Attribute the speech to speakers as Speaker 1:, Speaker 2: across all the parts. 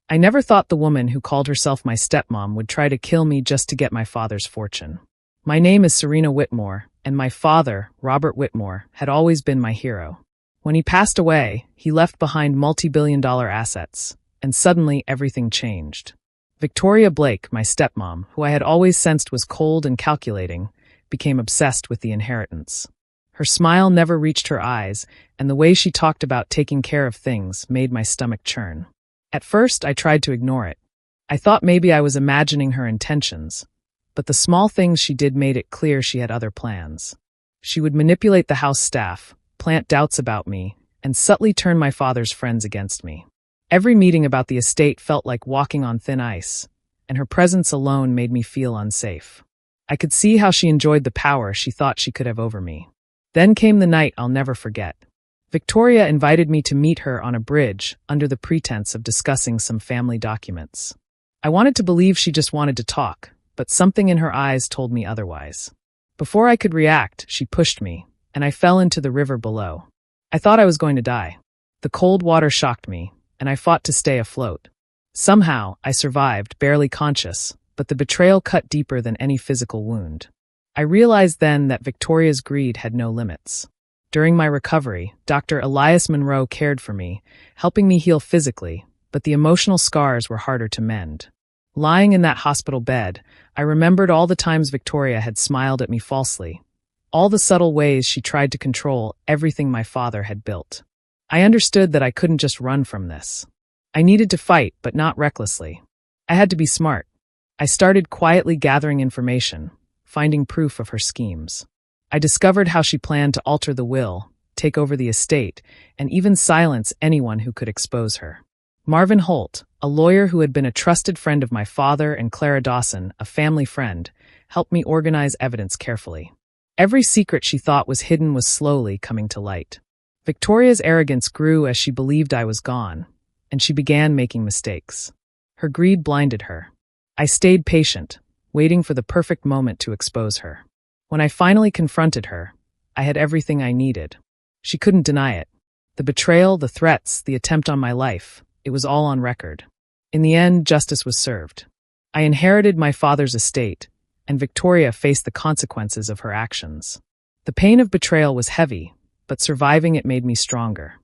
Speaker 1: I never thought the woman who called herself my stepmom would try to kill me just to get my father's fortune. My name is Serena Whitmore, and my father, Robert Whitmore, had always been my hero. When he passed away, he left behind multi-billion-dollar assets, and suddenly everything changed. Victoria Blake, my stepmom, who I had always sensed was cold and calculating, became obsessed with the inheritance. Her smile never reached her eyes, and the way she talked about taking care of things made my stomach churn. At first, I tried to ignore it. I thought maybe I was imagining her intentions, but the small things she did made it clear she had other plans. She would manipulate the house staff, plant doubts about me, and subtly turn my father's friends against me. Every meeting about the estate felt like walking on thin ice, and her presence alone made me feel unsafe. I could see how she enjoyed the power she thought she could have over me. Then came the night I'll never forget. Victoria invited me to meet her on a bridge under the pretense of discussing some family documents. I wanted to believe she just wanted to talk, but something in her eyes told me otherwise. Before I could react, she pushed me, and I fell into the river below. I thought I was going to die. The cold water shocked me, and I fought to stay afloat. Somehow, I survived, barely conscious, but the betrayal cut deeper than any physical wound. I realized then that Victoria's greed had no limits. During my recovery, Dr. Elias Monroe cared for me, helping me heal physically, but the emotional scars were harder to mend. Lying in that hospital bed, I remembered all the times Victoria had smiled at me falsely, all the subtle ways she tried to control everything my father had built. I understood that I couldn't just run from this. I needed to fight, but not recklessly. I had to be smart. I started quietly gathering information, finding proof of her schemes. I discovered how she planned to alter the will, take over the estate, and even silence anyone who could expose her. Marvin Holt, a lawyer who had been a trusted friend of my father, and Clara Dawson, a family friend, helped me organize evidence carefully. Every secret she thought was hidden was slowly coming to light. Victoria's arrogance grew as she believed I was gone, and she began making mistakes. Her greed blinded her. I stayed patient, waiting for the perfect moment to expose her. When I finally confronted her, I had everything I needed. She couldn't deny it. The betrayal, the threats, the attempt on my life, it was all on record. In the end, justice was served. I inherited my father's estate, and Victoria faced the consequences of her actions. The pain of betrayal was heavy, but surviving it made me stronger.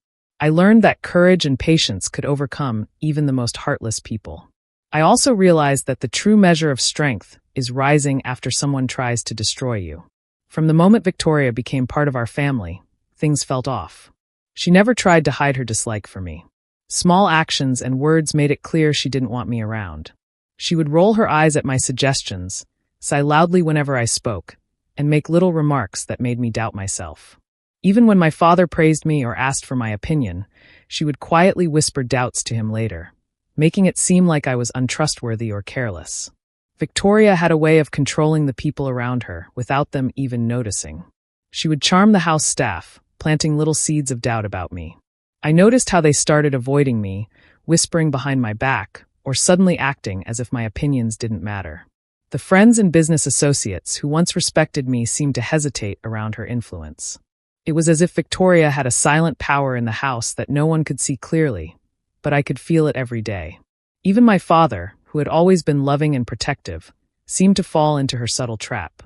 Speaker 1: I learned that courage and patience could overcome even the most heartless people. I also realized that the true measure of strength is rising after someone tries to destroy you. From the moment Victoria became part of our family, things felt off. She never tried to hide her dislike for me. Small actions and words made it clear she didn't want me around. She would roll her eyes at my suggestions, sigh loudly whenever I spoke, and make little remarks that made me doubt myself. Even when my father praised me or asked for my opinion, she would quietly whisper doubts to him later, making it seem like I was untrustworthy or careless. Victoria had a way of controlling the people around her without them even noticing. She would charm the house staff, planting little seeds of doubt about me. I noticed how they started avoiding me, whispering behind my back, or suddenly acting as if my opinions didn't matter. The friends and business associates who once respected me seemed to hesitate around her influence. It was as if Victoria had a silent power in the house that no one could see clearly, but I could feel it every day. Even my father, who had always been loving and protective, seemed to fall into her subtle trap.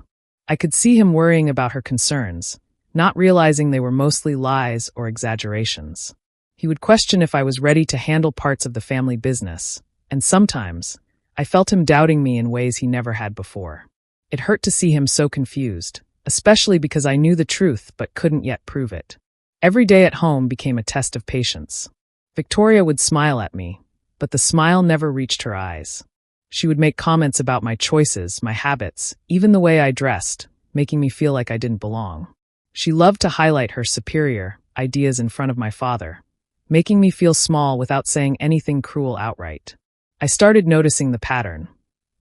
Speaker 1: I could see him worrying about her concerns, not realizing they were mostly lies or exaggerations. He would question if I was ready to handle parts of the family business, and sometimes I felt him doubting me in ways he never had before. It hurt to see him so confused, especially because I knew the truth but couldn't yet prove it. Every day at home became a test of patience. Victoria would smile at me, but the smile never reached her eyes. She would make comments about my choices, my habits, even the way I dressed, making me feel like I didn't belong. She loved to highlight her superior ideas in front of my father, making me feel small without saying anything cruel outright. I started noticing the pattern.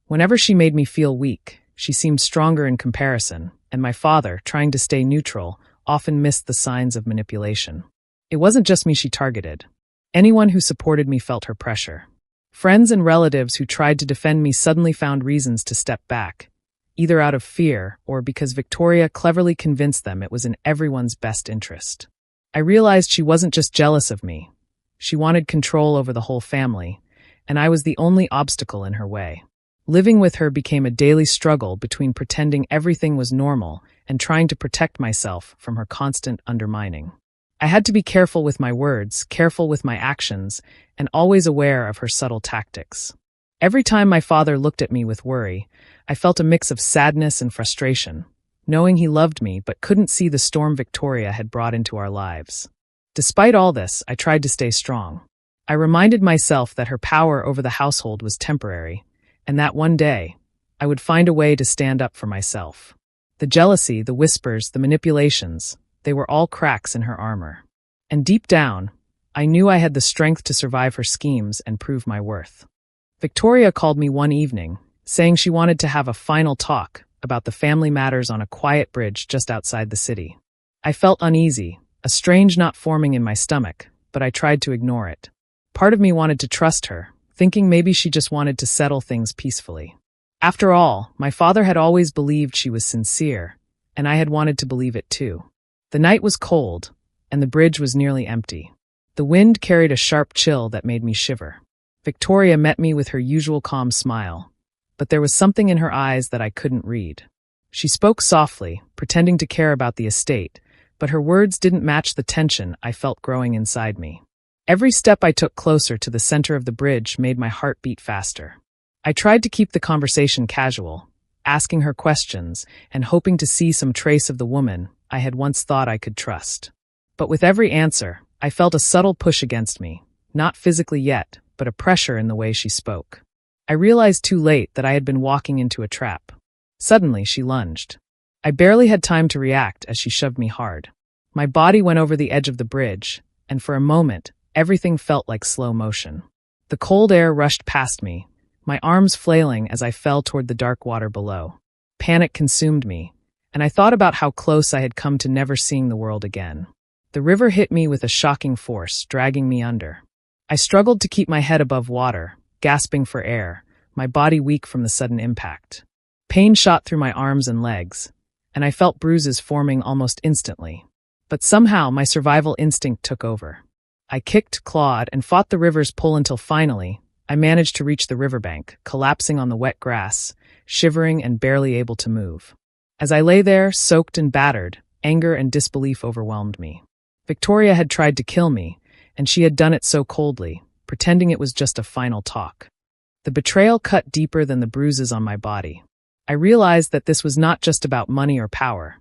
Speaker 1: Whenever she made me feel weak, she seemed stronger in comparison, and my father, trying to stay neutral, often missed the signs of manipulation. It wasn't just me she targeted. Anyone who supported me felt her pressure. Friends and relatives who tried to defend me suddenly found reasons to step back, either out of fear or because Victoria cleverly convinced them it was in everyone's best interest. I realized she wasn't just jealous of me. She wanted control over the whole family, and I was the only obstacle in her way. Living with her became a daily struggle between pretending everything was normal and trying to protect myself from her constant undermining. I had to be careful with my words, careful with my actions, and always aware of her subtle tactics. Every time my father looked at me with worry, I felt a mix of sadness and frustration, knowing he loved me but couldn't see the storm Victoria had brought into our lives. Despite all this, I tried to stay strong. I reminded myself that her power over the household was temporary, and that one day, I would find a way to stand up for myself. The jealousy, the whispers, the manipulations, they were all cracks in her armor. And deep down, I knew I had the strength to survive her schemes and prove my worth. Victoria called me one evening, saying she wanted to have a final talk about the family matters on a quiet bridge just outside the city. I felt uneasy, a strange knot forming in my stomach, but I tried to ignore it. Part of me wanted to trust her, thinking maybe she just wanted to settle things peacefully. After all, my father had always believed she was sincere, and I had wanted to believe it too. The night was cold, and the bridge was nearly empty. The wind carried a sharp chill that made me shiver. Victoria met me with her usual calm smile, but there was something in her eyes that I couldn't read. She spoke softly, pretending to care about the estate, but her words didn't match the tension I felt growing inside me. Every step I took closer to the center of the bridge made my heart beat faster. I tried to keep the conversation casual, asking her questions and hoping to see some trace of the woman I had once thought I could trust. But with every answer, I felt a subtle push against me, not physically yet, but a pressure in the way she spoke. I realized too late that I had been walking into a trap. Suddenly, she lunged. I barely had time to react as she shoved me hard. My body went over the edge of the bridge, and for a moment, everything felt like slow motion. The cold air rushed past me, my arms flailing as I fell toward the dark water below. Panic consumed me, and I thought about how close I had come to never seeing the world again. The river hit me with a shocking force, dragging me under. I struggled to keep my head above water, gasping for air, my body weak from the sudden impact. Pain shot through my arms and legs, and I felt bruises forming almost instantly. But somehow my survival instinct took over. I kicked, clawed, and fought the river's pull until finally, I managed to reach the riverbank, collapsing on the wet grass, shivering and barely able to move. As I lay there, soaked and battered, anger and disbelief overwhelmed me. Victoria had tried to kill me, and she had done it so coldly, pretending it was just a final talk. The betrayal cut deeper than the bruises on my body. I realized that this was not just about money or power.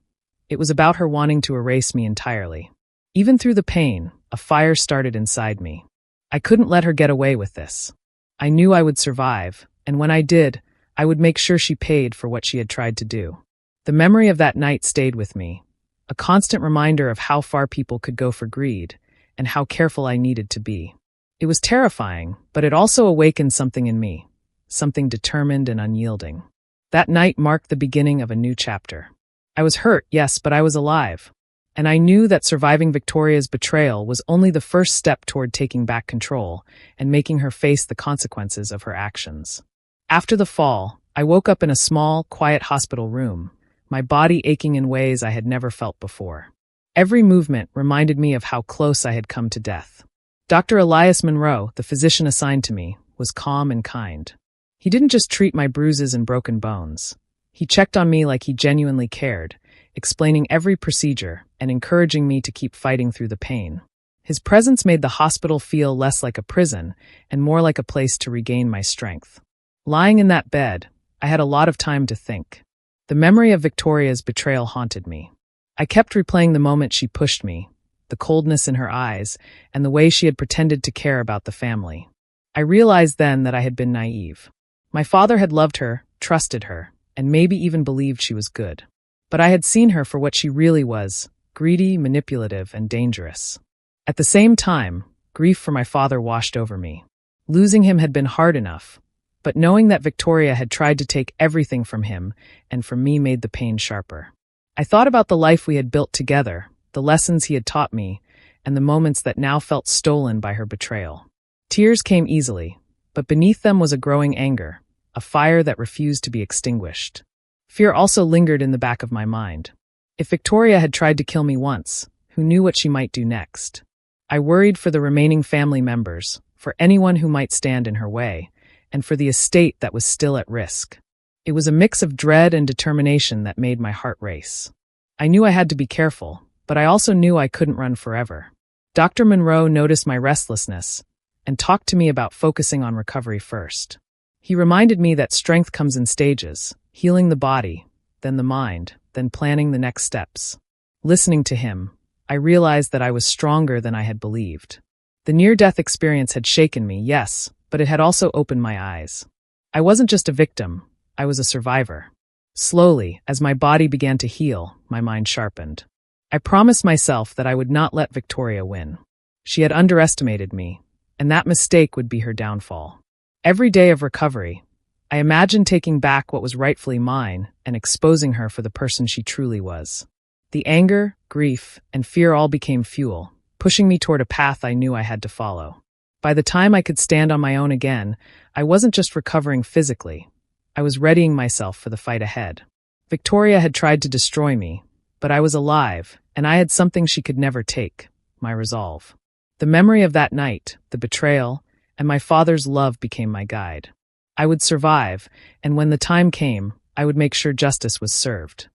Speaker 1: It was about her wanting to erase me entirely. Even through the pain, a fire started inside me. I couldn't let her get away with this. I knew I would survive, and when I did, I would make sure she paid for what she had tried to do. The memory of that night stayed with me, a constant reminder of how far people could go for greed, and how careful I needed to be. It was terrifying, but it also awakened something in me, something determined and unyielding. That night marked the beginning of a new chapter. I was hurt, yes, but I was alive. And I knew that surviving Victoria's betrayal was only the first step toward taking back control and making her face the consequences of her actions. After the fall, I woke up in a small, quiet hospital room, my body aching in ways I had never felt before. Every movement reminded me of how close I had come to death. Dr. Elias Monroe, the physician assigned to me, was calm and kind. He didn't just treat my bruises and broken bones. He checked on me like he genuinely cared, explaining every procedure and encouraging me to keep fighting through the pain. His presence made the hospital feel less like a prison and more like a place to regain my strength. Lying in that bed, I had a lot of time to think. The memory of Victoria's betrayal haunted me. I kept replaying the moment she pushed me, the coldness in her eyes, and the way she had pretended to care about the family. I realized then that I had been naive. My father had loved her, trusted her, and maybe even believed she was good. But I had seen her for what she really was, greedy, manipulative, and dangerous. At the same time, grief for my father washed over me. Losing him had been hard enough, but knowing that Victoria had tried to take everything from him and from me made the pain sharper. I thought about the life we had built together, the lessons he had taught me, and the moments that now felt stolen by her betrayal. Tears came easily, but beneath them was a growing anger, a fire that refused to be extinguished. Fear also lingered in the back of my mind. If Victoria had tried to kill me once, who knew what she might do next? I worried for the remaining family members, for anyone who might stand in her way, and for the estate that was still at risk. It was a mix of dread and determination that made my heart race. I knew I had to be careful, but I also knew I couldn't run forever. Dr. Monroe noticed my restlessness and talked to me about focusing on recovery first. He reminded me that strength comes in stages, healing the body, then the mind, then planning the next steps. Listening to him, I realized that I was stronger than I had believed. The near-death experience had shaken me, yes, but it had also opened my eyes. I wasn't just a victim, I was a survivor. Slowly, as my body began to heal, my mind sharpened. I promised myself that I would not let Victoria win. She had underestimated me, and that mistake would be her downfall. Every day of recovery, I imagined taking back what was rightfully mine and exposing her for the person she truly was. The anger, grief, and fear all became fuel, pushing me toward a path I knew I had to follow. By the time I could stand on my own again, I wasn't just recovering physically. I was readying myself for the fight ahead. Victoria had tried to destroy me, but I was alive, and I had something she could never take, my resolve. The memory of that night, the betrayal, and my father's love became my guide. I would survive, and when the time came, I would make sure justice was served.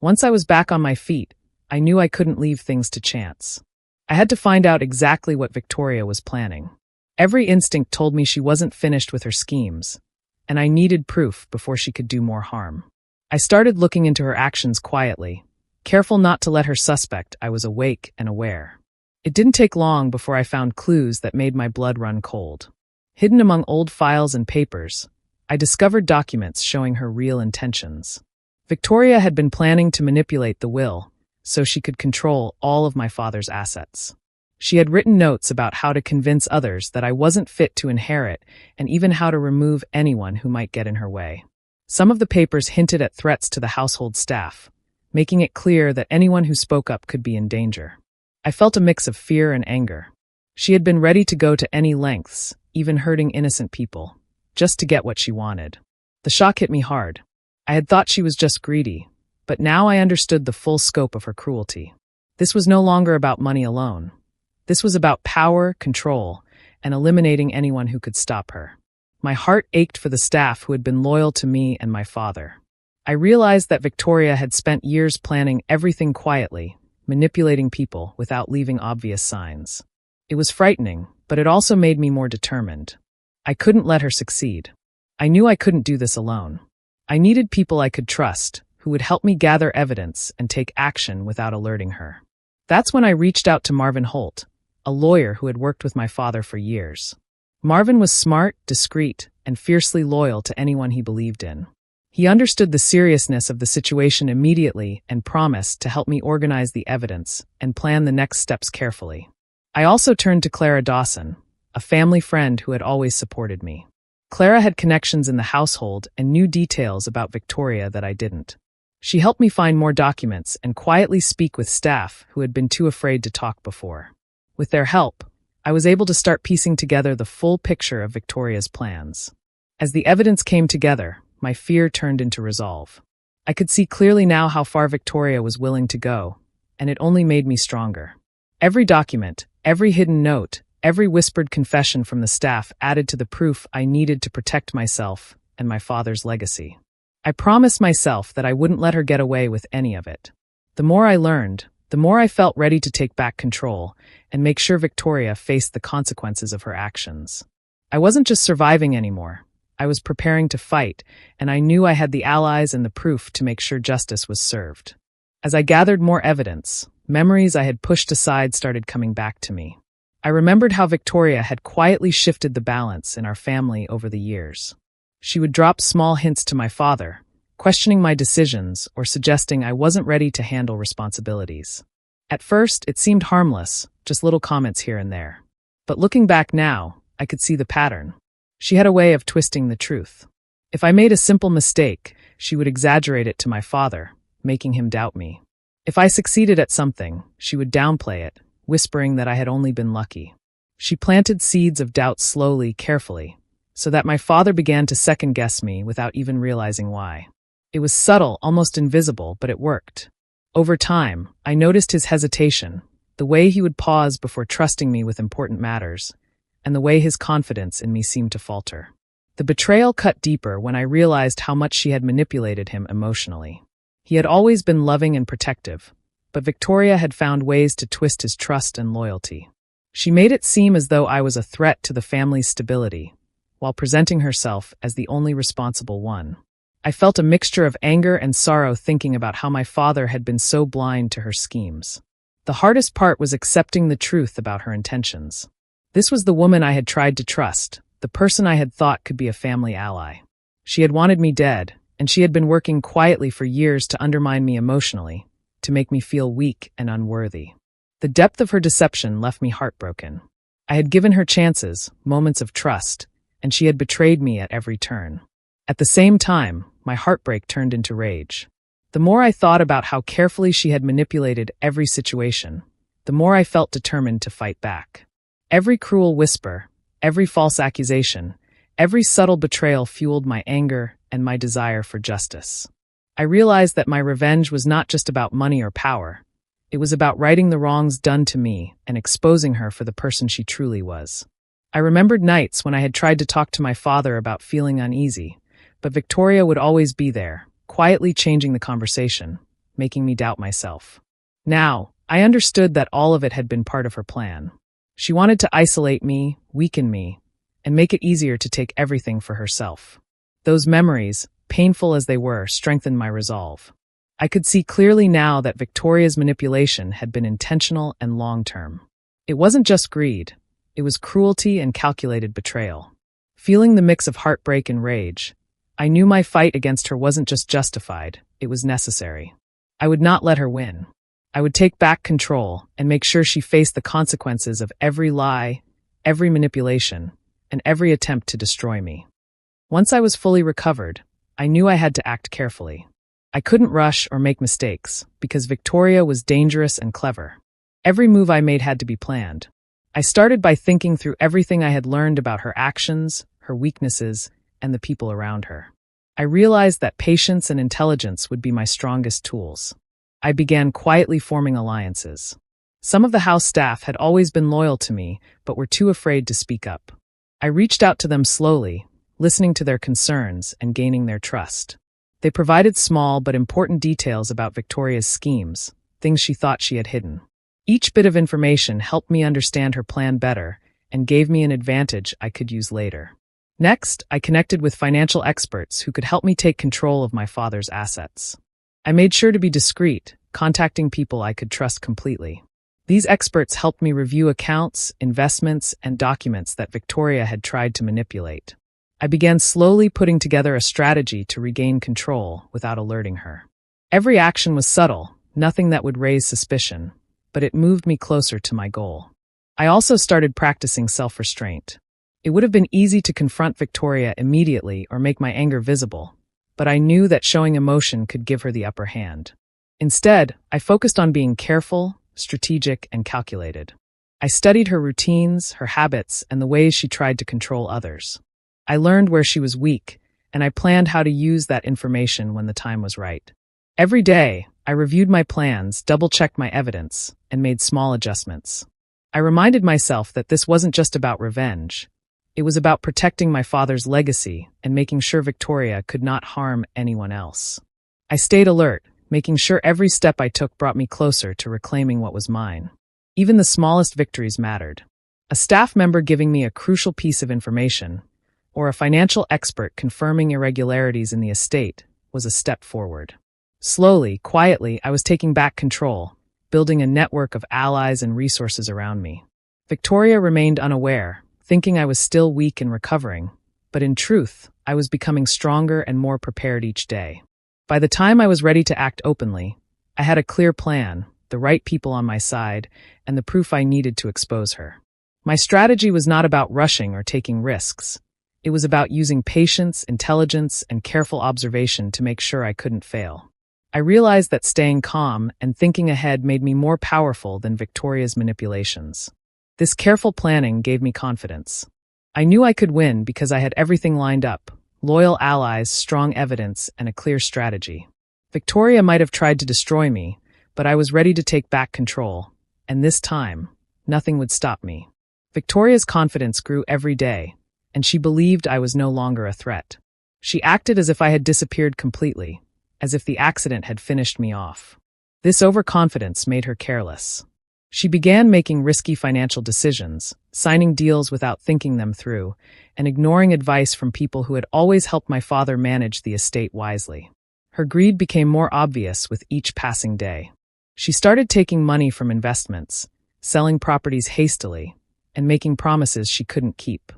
Speaker 1: Once I was back on my feet, I knew I couldn't leave things to chance. I had to find out exactly what Victoria was planning. Every instinct told me she wasn't finished with her schemes, and I needed proof before she could do more harm. I started looking into her actions quietly, careful not to let her suspect I was awake and aware. It didn't take long before I found clues that made my blood run cold. Hidden among old files and papers, I discovered documents showing her real intentions. Victoria had been planning to manipulate the will so she could control all of my father's assets. She had written notes about how to convince others that I wasn't fit to inherit and even how to remove anyone who might get in her way. Some of the papers hinted at threats to the household staff, making it clear that anyone who spoke up could be in danger. I felt a mix of fear and anger. She had been ready to go to any lengths, even hurting innocent people, just to get what she wanted. The shock hit me hard. I had thought she was just greedy, but now I understood the full scope of her cruelty. This was no longer about money alone. This was about power, control, and eliminating anyone who could stop her. My heart ached for the staff who had been loyal to me and my father. I realized that Victoria had spent years planning everything quietly, manipulating people without leaving obvious signs. It was frightening, but it also made me more determined. I couldn't let her succeed. I knew I couldn't do this alone. I needed people I could trust, who would help me gather evidence and take action without alerting her. That's when I reached out to Marvin Holt, a lawyer who had worked with my father for years. Marvin was smart, discreet, and fiercely loyal to anyone he believed in. He understood the seriousness of the situation immediately and promised to help me organize the evidence and plan the next steps carefully. I also turned to Clara Dawson, a family friend who had always supported me. Clara had connections in the household and knew details about Victoria that I didn't. She helped me find more documents and quietly speak with staff who had been too afraid to talk before. With their help, I was able to start piecing together the full picture of Victoria's plans. As the evidence came together, my fear turned into resolve. I could see clearly now how far Victoria was willing to go, and it only made me stronger. Every document, every hidden note, every whispered confession from the staff added to the proof I needed to protect myself and my father's legacy. I promised myself that I wouldn't let her get away with any of it. The more I learned, the more I felt ready to take back control and make sure Victoria faced the consequences of her actions. I wasn't just surviving anymore. I was preparing to fight, and I knew I had the allies and the proof to make sure justice was served. As I gathered more evidence, memories I had pushed aside started coming back to me. I remembered how Victoria had quietly shifted the balance in our family over the years. She would drop small hints to my father, questioning my decisions or suggesting I wasn't ready to handle responsibilities. At first, it seemed harmless, just little comments here and there. But looking back now, I could see the pattern. She had a way of twisting the truth. If I made a simple mistake, she would exaggerate it to my father, making him doubt me. If I succeeded at something, she would downplay it, whispering that I had only been lucky. She planted seeds of doubt slowly, carefully, so that my father began to second-guess me without even realizing why. It was subtle, almost invisible, but it worked. Over time, I noticed his hesitation, the way he would pause before trusting me with important matters, and the way his confidence in me seemed to falter. The betrayal cut deeper when I realized how much she had manipulated him emotionally. He had always been loving and protective, but Victoria had found ways to twist his trust and loyalty. She made it seem as though I was a threat to the family's stability, while presenting herself as the only responsible one. I felt a mixture of anger and sorrow thinking about how my father had been so blind to her schemes. The hardest part was accepting the truth about her intentions. This was the woman I had tried to trust, the person I had thought could be a family ally. She had wanted me dead, and she had been working quietly for years to undermine me emotionally, to make me feel weak and unworthy. The depth of her deception left me heartbroken. I had given her chances, moments of trust, and she had betrayed me at every turn. At the same time, my heartbreak turned into rage. The more I thought about how carefully she had manipulated every situation, the more I felt determined to fight back. Every cruel whisper, every false accusation, every subtle betrayal fueled my anger and my desire for justice. I realized that my revenge was not just about money or power. It was about righting the wrongs done to me and exposing her for the person she truly was. I remembered nights when I had tried to talk to my father about feeling uneasy, but Victoria would always be there, quietly changing the conversation, making me doubt myself. Now, I understood that all of it had been part of her plan. She wanted to isolate me, weaken me, and make it easier to take everything for herself. Those memories, painful as they were, strengthened my resolve. I could see clearly now that Victoria's manipulation had been intentional and long-term. It wasn't just greed, it was cruelty and calculated betrayal. Feeling the mix of heartbreak and rage, I knew my fight against her wasn't just justified, it was necessary. I would not let her win. I would take back control and make sure she faced the consequences of every lie, every manipulation, and every attempt to destroy me. Once I was fully recovered, I knew I had to act carefully. I couldn't rush or make mistakes, because Victoria was dangerous and clever. Every move I made had to be planned. I started by thinking through everything I had learned about her actions, her weaknesses, and the people around her. I realized that patience and intelligence would be my strongest tools. I began quietly forming alliances. Some of the house staff had always been loyal to me, but were too afraid to speak up. I reached out to them slowly, listening to their concerns and gaining their trust. They provided small but important details about Victoria's schemes, things she thought she had hidden. Each bit of information helped me understand her plan better and gave me an advantage I could use later. Next, I connected with financial experts who could help me take control of my father's assets. I made sure to be discreet, contacting people I could trust completely. These experts helped me review accounts, investments, and documents that Victoria had tried to manipulate. I began slowly putting together a strategy to regain control without alerting her. Every action was subtle, nothing that would raise suspicion, but it moved me closer to my goal. I also started practicing self-restraint. It would have been easy to confront Victoria immediately or make my anger visible, but I knew that showing emotion could give her the upper hand. Instead, I focused on being careful, strategic, and calculated. I studied her routines, her habits, and the ways she tried to control others. I learned where she was weak, and I planned how to use that information when the time was right. Every day, I reviewed my plans, double-checked my evidence, and made small adjustments. I reminded myself that this wasn't just about revenge. It was about protecting my father's legacy and making sure Victoria could not harm anyone else. I stayed alert, making sure every step I took brought me closer to reclaiming what was mine. Even the smallest victories mattered. A staff member giving me a crucial piece of information, or a financial expert confirming irregularities in the estate, was a step forward. Slowly, quietly, I was taking back control, building a network of allies and resources around me. Victoria remained unaware, thinking I was still weak and recovering, but in truth, I was becoming stronger and more prepared each day. By the time I was ready to act openly, I had a clear plan, the right people on my side, and the proof I needed to expose her. My strategy was not about rushing or taking risks. It was about using patience, intelligence, and careful observation to make sure I couldn't fail. I realized that staying calm and thinking ahead made me more powerful than Victoria's manipulations. This careful planning gave me confidence. I knew I could win because I had everything lined up: loyal allies, strong evidence, and a clear strategy. Victoria might have tried to destroy me, but I was ready to take back control, and this time, nothing would stop me. Victoria's confidence grew every day, and she believed I was no longer a threat. She acted as if I had disappeared completely, as if the accident had finished me off. This overconfidence made her careless. She began making risky financial decisions, signing deals without thinking them through, and ignoring advice from people who had always helped my father manage the estate wisely. Her greed became more obvious with each passing day. She started taking money from investments, selling properties hastily, and making promises she couldn't keep.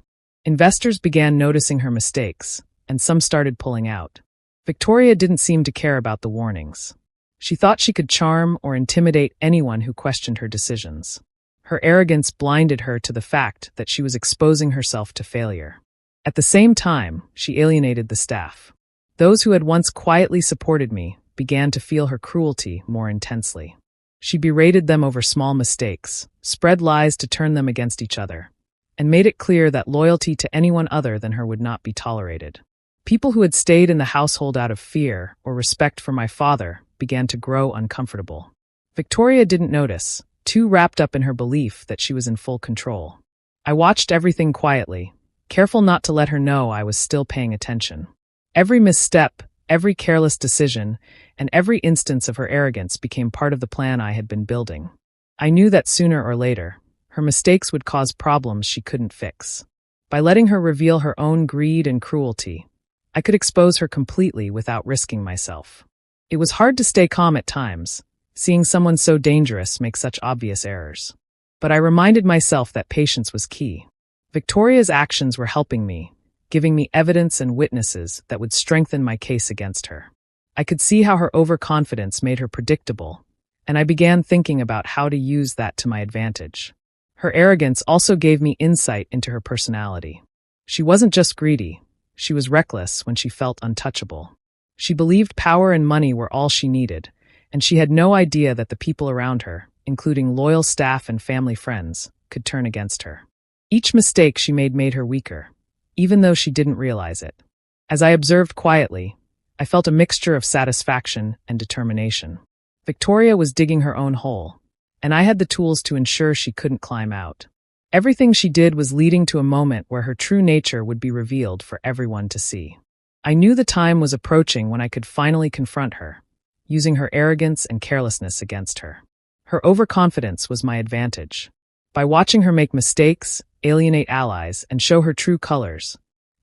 Speaker 1: Investors began noticing her mistakes, and some started pulling out. Victoria didn't seem to care about the warnings. She thought she could charm or intimidate anyone who questioned her decisions. Her arrogance blinded her to the fact that she was exposing herself to failure. At the same time, she alienated the staff. Those who had once quietly supported me began to feel her cruelty more intensely. She berated them over small mistakes, spread lies to turn them against each other, and made it clear that loyalty to anyone other than her would not be tolerated. People who had stayed in the household out of fear or respect for my father began to grow uncomfortable. Victoria didn't notice, too wrapped up in her belief that she was in full control. I watched everything quietly, careful not to let her know I was still paying attention. Every misstep, every careless decision, and every instance of her arrogance became part of the plan I had been building. I knew that sooner or later, her mistakes would cause problems she couldn't fix. By letting her reveal her own greed and cruelty, I could expose her completely without risking myself. It was hard to stay calm at times, seeing someone so dangerous make such obvious errors. But I reminded myself that patience was key. Victoria's actions were helping me, giving me evidence and witnesses that would strengthen my case against her. I could see how her overconfidence made her predictable, and I began thinking about how to use that to my advantage. Her arrogance also gave me insight into her personality. She wasn't just greedy. She was reckless when she felt untouchable. She believed power and money were all she needed, and she had no idea that the people around her, including loyal staff and family friends, could turn against her. Each mistake she made her weaker, even though she didn't realize it. As I observed quietly, I felt a mixture of satisfaction and determination. Victoria was digging her own hole, and I had the tools to ensure she couldn't climb out. Everything she did was leading to a moment where her true nature would be revealed for everyone to see. I knew the time was approaching when I could finally confront her, using her arrogance and carelessness against her. Her overconfidence was my advantage. By watching her make mistakes, alienate allies, and show her true colors,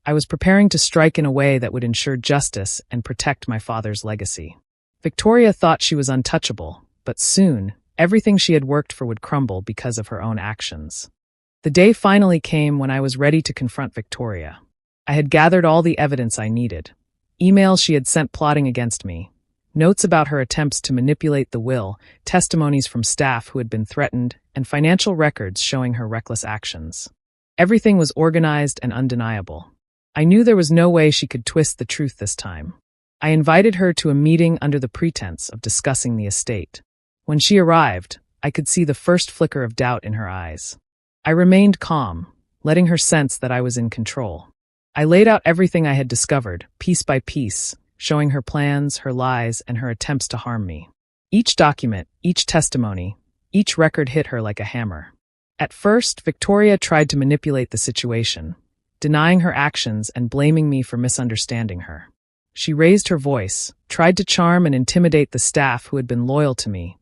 Speaker 1: I was preparing to strike in a way that would ensure justice and protect my father's legacy. Victoria thought she was untouchable, but soon, everything she had worked for would crumble because of her own actions. The day finally came when I was ready to confront Victoria. I had gathered all the evidence I needed. Emails she had sent plotting against me, notes about her attempts to manipulate the will, testimonies from staff who had been threatened, and financial records showing her reckless actions. Everything was organized and undeniable. I knew there was no way she could twist the truth this time. I invited her to a meeting under the pretense of discussing the estate. When she arrived, I could see the first flicker of doubt in her eyes. I remained calm, letting her sense that I was in control. I laid out everything I had discovered, piece by piece, showing her plans, her lies, and her attempts to harm me. Each document, each testimony, each record hit her like a hammer. At first, Victoria tried to manipulate the situation, denying her actions and blaming me for misunderstanding her. She raised her voice, tried to charm and intimidate the staff who had been loyal to me,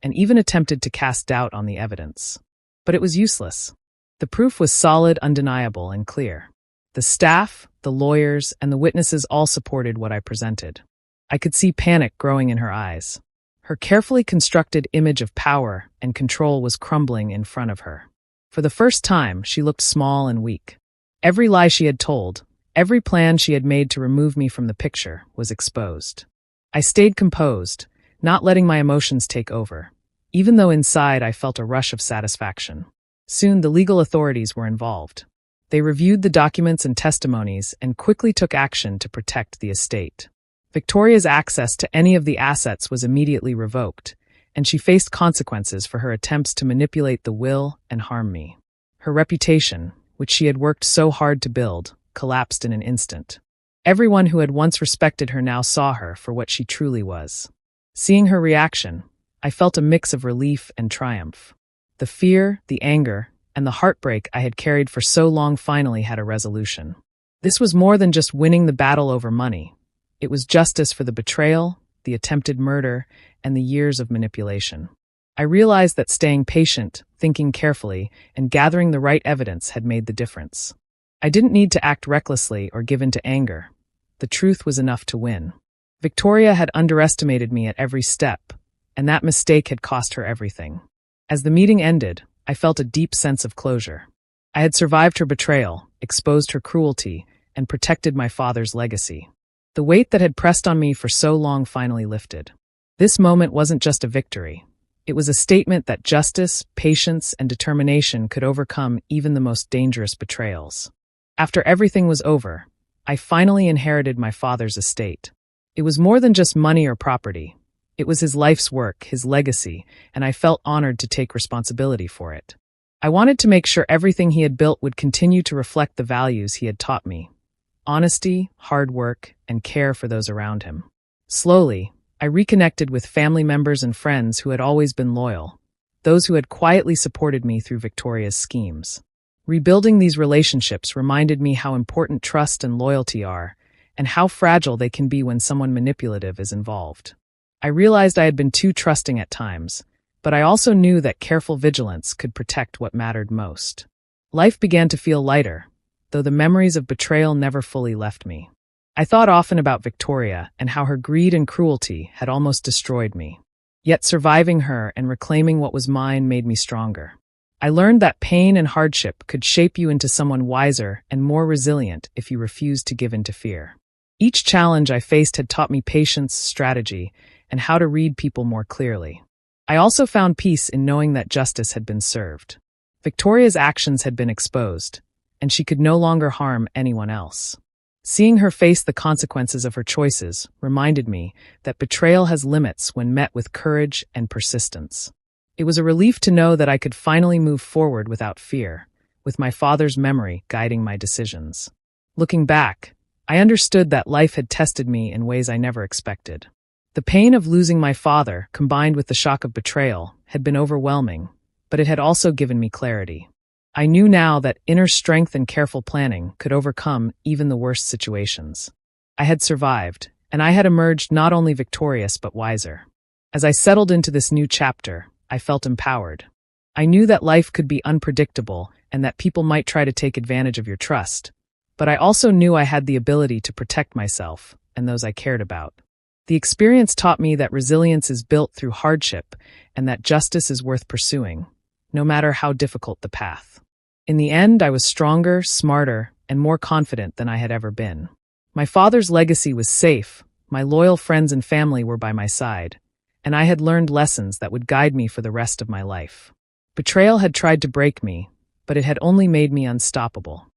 Speaker 1: and even attempted to cast doubt on the evidence. But it was useless. The proof was solid, undeniable, and clear. The staff, the lawyers, and the witnesses all supported what I presented. I could see panic growing in her eyes. Her carefully constructed image of power and control was crumbling in front of her. For the first time, she looked small and weak. Every lie she had told, every plan she had made to remove me from the picture, was exposed. I stayed composed, not letting my emotions take over, even though inside I felt a rush of satisfaction. Soon the legal authorities were involved. They reviewed the documents and testimonies and quickly took action to protect the estate. Victoria's access to any of the assets was immediately revoked, and she faced consequences for her attempts to manipulate the will and harm me. Her reputation, which she had worked so hard to build, collapsed in an instant. Everyone who had once respected her now saw her for what she truly was. Seeing her reaction, I felt a mix of relief and triumph. The fear, the anger, and the heartbreak I had carried for so long finally had a resolution. This was more than just winning the battle over money. It was justice for the betrayal, the attempted murder, and the years of manipulation. I realized that staying patient, thinking carefully, and gathering the right evidence had made the difference. I didn't need to act recklessly or give in to anger. The truth was enough to win. Victoria had underestimated me at every step, and that mistake had cost her everything. As the meeting ended, I felt a deep sense of closure. I had survived her betrayal, exposed her cruelty, and protected my father's legacy. The weight that had pressed on me for so long finally lifted. This moment wasn't just a victory. It was a statement that justice, patience, and determination could overcome even the most dangerous betrayals. After everything was over, I finally inherited my father's estate. It was more than just money or property. It was his life's work, his legacy, and I felt honored to take responsibility for it. I wanted to make sure everything he had built would continue to reflect the values he had taught me: honesty, hard work, and care for those around him. Slowly, I reconnected with family members and friends who had always been loyal, those who had quietly supported me through Victoria's schemes. Rebuilding these relationships reminded me how important trust and loyalty are, and how fragile they can be when someone manipulative is involved. I realized I had been too trusting at times, but I also knew that careful vigilance could protect what mattered most. Life began to feel lighter, though the memories of betrayal never fully left me. I thought often about Victoria and how her greed and cruelty had almost destroyed me. Yet surviving her and reclaiming what was mine made me stronger. I learned that pain and hardship could shape you into someone wiser and more resilient if you refused to give in to fear. Each challenge I faced had taught me patience, strategy, and how to read people more clearly. I also found peace in knowing that justice had been served. Victoria's actions had been exposed, and she could no longer harm anyone else. Seeing her face the consequences of her choices reminded me that betrayal has limits when met with courage and persistence. It was a relief to know that I could finally move forward without fear, with my father's memory guiding my decisions. Looking back, I understood that life had tested me in ways I never expected. The pain of losing my father, combined with the shock of betrayal, had been overwhelming, but it had also given me clarity. I knew now that inner strength and careful planning could overcome even the worst situations. I had survived, and I had emerged not only victorious but wiser. As I settled into this new chapter, I felt empowered. I knew that life could be unpredictable and that people might try to take advantage of your trust, but I also knew I had the ability to protect myself and those I cared about. The experience taught me that resilience is built through hardship and that justice is worth pursuing, no matter how difficult the path. In the end, I was stronger, smarter, and more confident than I had ever been. My father's legacy was safe, my loyal friends and family were by my side, and I had learned lessons that would guide me for the rest of my life. Betrayal had tried to break me, but it had only made me unstoppable.